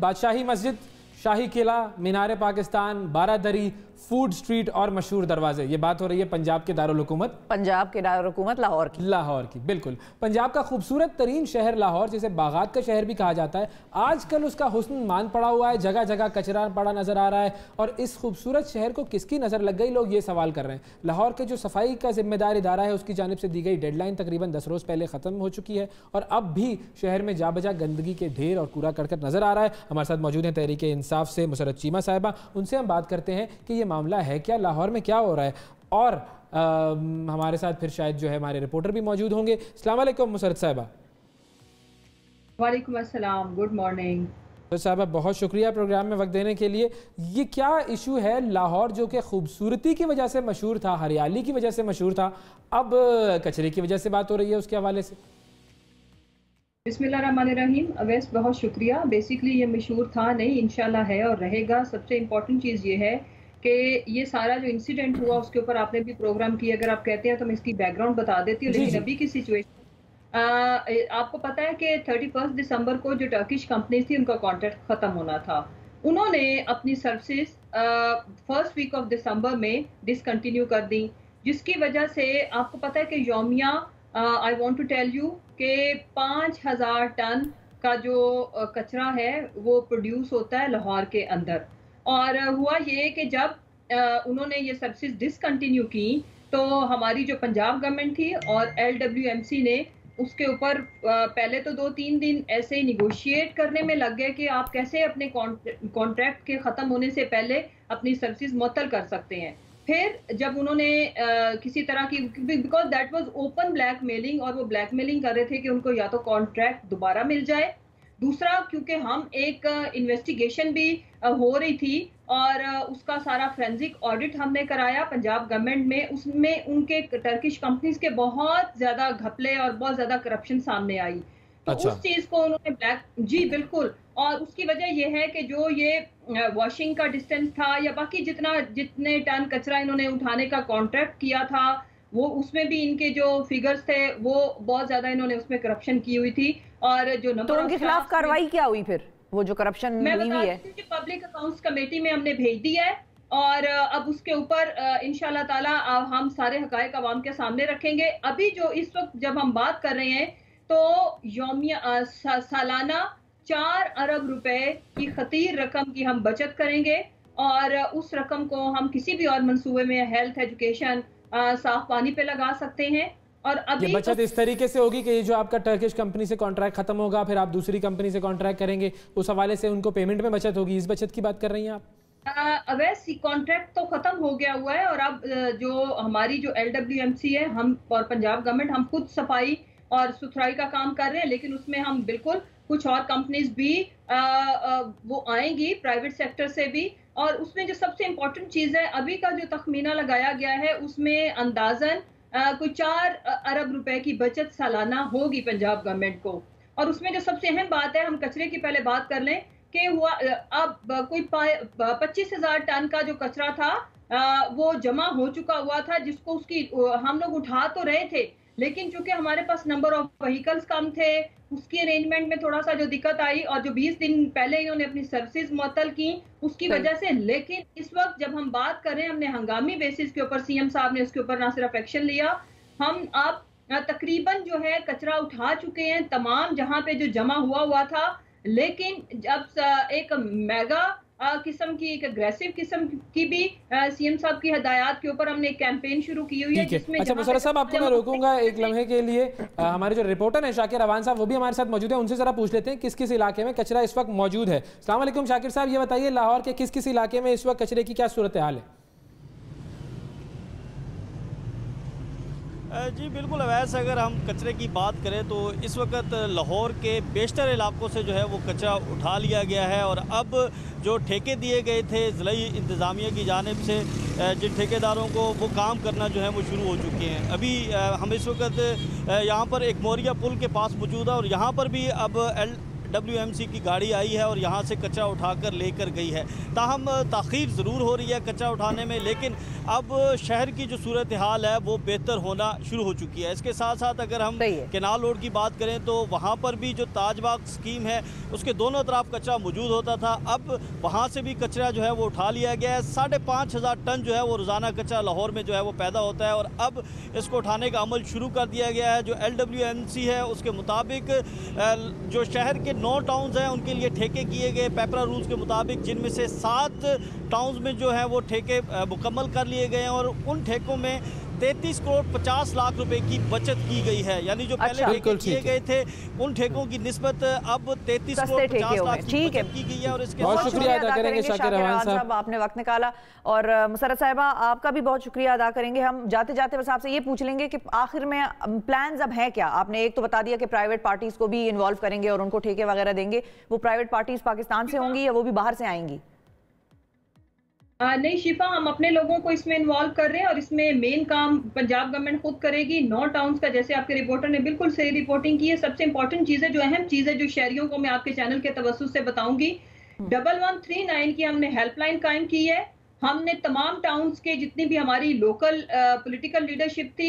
बादशाही मस्जिद, शाही किला, मीनार पाकिस्तान, बारादरी, food street और मशहूर दरवाजे। ये बात हो रही है पंजाब के दारुल हुकूमत, लाहौर की। बिल्कुल, पंजाब का खूबसूरत तरीन शहर लाहौर, जिसे बागात का शहर भी कहा जाता है, आजकल उसका हुस्न मान पड़ा हुआ है। जगह जगह कचरा पड़ा नजर आ रहा है और इस खूबसूरत शहर को किसकी नज़र लग गई, लोग ये सवाल कर रहे हैं। लाहौर के जो सफाई का जिम्मेदार इदारा है उसकी जानिब से दी गई डेडलाइन तकरीबन 10 रोज़ पहले ख़त्म हो चुकी है और अब भी शहर में जा बजा गंदगी के ढेर और कूड़ा करकट नजर आ रहा है। हमारे साथ मौजूद हैं तहरीक इंसाफ से मुसरत चीमा साहिबा, उनसे हम बात करते हैं कि ये मामला है क्या, लाहौर में क्या हो रहा है। और हमारे साथ फिर शायद जो है हमारे रिपोर्टर भी मौजूद होंगे। अस्सलाम वालेकुम मुसरत साहिबा। वालेकुम अस्सलाम, गुड मॉर्निंग। तो साहबा बहुत शुक्रिया प्रोग्राम में वक्त देने के लिए। ये क्या इशू है, लाहौर जो कि खूबसूरती की वजह से मशहूर था, हरियाली की वजह से मशहूर था, अब कचरे की वजह से बात हो रही है, उसके हवाले से? बिस्मिल्लाहिर्रहमानिर्रहीम। अवैस बहुत शुक्रिया। बेसिकली ये मशहूर था नहीं, इंशाल्लाह है और रहेगा। सबसे इम्पोर्टेंट चीज़ ये है कि ये सारा जो इंसिडेंट हुआ उसके ऊपर आपने भी प्रोग्राम किया, अगर आप कहते हैं तो मैं इसकी बैकग्राउंड बता देती हूँ। लेकिन अभी की सिचुएशन आपको पता है कि 31 दिसंबर को जो टर्किश कंपनीज थी उनका कॉन्ट्रैक्ट ख़त्म होना था। उन्होंने अपनी सर्विसेज फर्स्ट वीक ऑफ दिसंबर में डिसकंटिन्यू कर दी, जिसकी वजह से आपको पता है कि यौमिया I want to tell you कि 5000 टन का जो कचरा है वो प्रोड्यूस होता है लाहौर के अंदर। और हुआ ये कि जब उन्होंने ये सर्विसेज डिसकंटिन्यू की तो हमारी जो पंजाब गवर्नमेंट थी और LWMC ने उसके ऊपर पहले तो 2-3 दिन ऐसे ही निगोशिएट करने में लग गए कि आप कैसे अपने कॉन्ट्रैक्ट के ख़त्म होने से पहले अपनी सर्विसेज मुअत्तल कर सकते हैं। फिर जब उन्होंने किसी तरह की, because that was open blackmailing, और वो ब्लैकमेलिंग कर रहे थे कि उनको या तो कॉन्ट्रैक्ट दोबारा मिल जाए, दूसरा क्योंकि हम एक इन्वेस्टिगेशन भी हो रही थी और उसका सारा फोरेंसिक ऑडिट हमने कराया पंजाब गवर्नमेंट में, उसमें उनके टर्किश कंपनीज के बहुत ज्यादा घपले और बहुत ज्यादा करप्शन सामने आई। तो उस चीज को उन्होंने जी बिल्कुल, और उसकी वजह यह है कि जो ये वॉशिंग का डिस्टेंस था या बाकी जितने टन कचरा इन्होंने उठाने का कॉन्ट्रैक्ट किया था वो, उसमें भी इनके जो फिगर्स थे वो बहुत ज्यादा इन्होंने उसमें करप्शन की हुई थी। और जो नंबर, तो उनके खिलाफ कार्रवाई क्या हुई फिर, वो जो करप्शन हुई है? पब्लिक अकाउंट्स कमेटी में हमने भेज दिया है और अब उसके ऊपर इंशाल्लाह ताला हम सारे हकायक अवाम के सामने रखेंगे। अभी जो इस वक्त जब हम बात कर रहे हैं तो यौमिया सालाना 4 अरब रुपए की खतीर रकम की हम बचत करेंगे और उस रकम को हम किसी भी और मंसूबे में, हेल्थ, एजुकेशन, साफ पानी पे लगा सकते हैं। और अभी ये बचत इस तरीके से होगी कि ये जो आपका टर्किश कंपनी से कॉन्ट्रैक्ट खत्म होगा फिर आप दूसरी कंपनी से कॉन्ट्रैक्ट करेंगे, उस हवाले से उनको पेमेंट में बचत होगी, इस बचत की बात कर रही हैं आप? अवैसी कॉन्ट्रैक्ट तो खत्म हो गया हुआ है और अब जो हमारी जो LWMC है, हम और पंजाब गवर्नमेंट, हम खुद सफाई और सुथराई का काम कर रहे हैं, लेकिन उसमें हम बिल्कुल कुछ और कंपनीज भी वो आएंगी प्राइवेट सेक्टर से भी। और उसमें जो सबसे इम्पोर्टेंट चीज़ है, अभी का जो तखमीना लगाया गया है उसमें अंदाजन कोई 4 अरब रुपए की बचत सालाना होगी पंजाब गवर्नमेंट को। और उसमें जो सबसे अहम बात है, हम कचरे की पहले बात कर लें कि हुआ अब कोई 25,000 टन का जो कचरा था वो जमा हो चुका हुआ था, जिसको उसकी हम लोग उठा तो रहे थे, लेकिन चूंकि हमारे पास नंबर ऑफ व्हीकल्स कम थे, उसकी अरेंजमेंट में थोड़ा सा जो दिक्कत आई और जो 20 दिन पहले इन्होंने अपनी सर्विसेज मुअत्तल की उसकी वजह से। लेकिन इस वक्त जब हम बात करें, हमने हंगामी बेसिस के ऊपर CM साहब ने उसके ऊपर ना सिर्फ एक्शन लिया, हम आप तकरीबन जो है कचरा उठा चुके हैं तमाम जहां पे जो जमा हुआ था। लेकिन जब एक मेगा किस्म की, एक अग्रेसिव किस्म की भी CM साहब की हदायत के ऊपर हमने एक कैंपेन शुरू की हुई है जिसमें, अच्छा मुसरत साहब आपको मैं रोकूंगा एक लम्हे के लिए। हमारे जो रिपोर्टर हैं शाकिर अवान साहब वो भी हमारे साथ मौजूद है, उनसे जरा पूछ लेते हैं किस किस इलाके में कचरा इस वक्त मौजूद है। अस्सलाम वालेकुम शाकिर साहब, ये बताइए लाहौर के किस किस इलाके में इस वक्त कचरे की क्या सूरत हाल है? जी बिल्कुल अवैस, अगर हम कचरे की बात करें तो इस वक्त लाहौर के बेशतर इलाकों से जो है वो कचरा उठा लिया गया है और अब जो ठेके दिए गए थे ज़िलाई इंतज़ामिया की जानिब से जिन ठेकेदारों को, वो काम करना जो है वो शुरू हो चुके हैं। अभी हम इस वक्त यहाँ पर एक मोरिया पुल के पास मौजूद है और यहाँ पर भी अब WMC की गाड़ी आई है और यहाँ से कचरा उठाकर लेकर गई है। ताहम ताख़ीर ज़रूर हो रही है कचरा उठाने में, लेकिन अब शहर की जो सूरत हाल है वो बेहतर होना शुरू हो चुकी है। इसके साथ साथ अगर हम केनाल रोड की बात करें तो वहाँ पर भी जो ताजबाग स्कीम है उसके दोनों तरफ कचरा मौजूद होता था, अब वहाँ से भी कचरा जो है वो उठा लिया गया है। 5,500 टन जो है वो रोज़ाना कचरा लाहौर में जो है वो पैदा होता है और अब इसको उठाने का अमल शुरू कर दिया गया है। जो LWMC है उसके मुताबिक जो शहर के 9 टाउन्स हैं उनके लिए ठेके किए गए पेपरा रूल्स के मुताबिक, जिनमें से 7 टाउन्स में जो है वो ठेके मुकम्मल कर लिए गए हैं और उन ठेकों में 33 करोड़ 50 लाख रुपए की बचत की गई है। यानी जो पहले ठेके किए गए थे उन ठेकों की निस्बत अब 33 करोड़ 50 लाख की बचत की गई है। और इसके बहुत शुक्रिया अदा करेंगे शाकिर रहमान साहब, आपने वक्त निकाला। और मुसर्रत साहिबा आपका भी बहुत शुक्रिया अदा करेंगे। हम जाते जाते बस आपसे ये पूछ लेंगे कि आखिर में प्लान्स अब हैं क्या? आपने एक तो बता दिया कि प्राइवेट पार्टीज को भी इन्वॉल्व करेंगे और उनको ठेके वगैरह देंगे, वो प्राइवेट पार्टीज पाकिस्तान से होंगी या वो भी बाहर से आएंगी? नहीं शिफा, हम अपने लोगों को इसमें इन्वॉल्व कर रहे हैं और इसमें मेन काम पंजाब गवर्नमेंट खुद करेगी। 9 टाउन्स का जैसे आपके रिपोर्टर ने बिल्कुल सही रिपोर्टिंग की है। सबसे इंपॉर्टेंट चीजें जो अहम चीजें जो शहरियों को मैं आपके चैनल के तवस्सुस से बताऊंगी, 1139 की हमने हेल्पलाइन कायम की है। हमने तमाम टाउन्स के जितनी भी हमारी लोकल पॉलिटिकल लीडरशिप थी,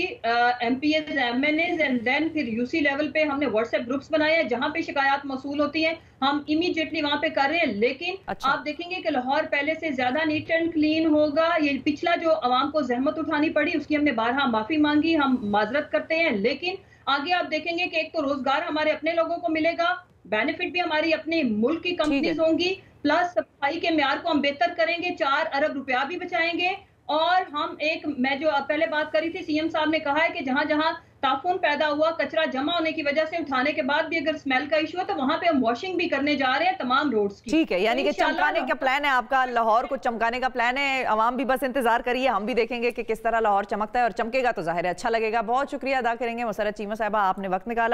MPs, MNAs एंड देन फिर UC लेवल पे हमने व्हाट्सएप ग्रुप्स बनाए हैं जहां पे शिकायत मौसूल होती हैं, हम इमीडिएटली वहां पे कर रहे हैं। लेकिन आप देखेंगे कि लाहौर पहले से ज्यादा नीट एंड क्लीन होगा। ये पिछला जो आवाम को जहमत उठानी पड़ी उसकी हमने बारहा माफी मांगी, हम माजरत करते हैं। लेकिन आगे आप देखेंगे कि एक तो रोजगार हमारे अपने लोगों को मिलेगा, बेनिफिट भी हमारी अपने मुल्क की कंपनीज होंगी, प्लस सफाई के म्यार को हम बेहतर करेंगे, 4 अरब रुपया भी बचाएंगे। और हम मैं जो पहले बात करी थी, CM साहब ने कहा है कि जहां जहां ताफून पैदा हुआ, कचरा जमा होने की वजह से उठाने के बाद भी अगर स्मेल का इशू है तो वहां पे हम वॉशिंग भी करने जा रहे हैं तमाम रोड्स की। ठीक है, यानी कि चमकाने का प्लान है आपका, लाहौर को चमकाने का प्लान है। आवाम भी बस इंतजार करिए, हम भी देखेंगे कि किस तरह लाहौर चमकता है और चमकेगा तो जाहिर है अच्छा लगेगा। बहुत शुक्रिया अदा करेंगे मुसर्रत चीमा साहिबा, आपने वक्त निकाला।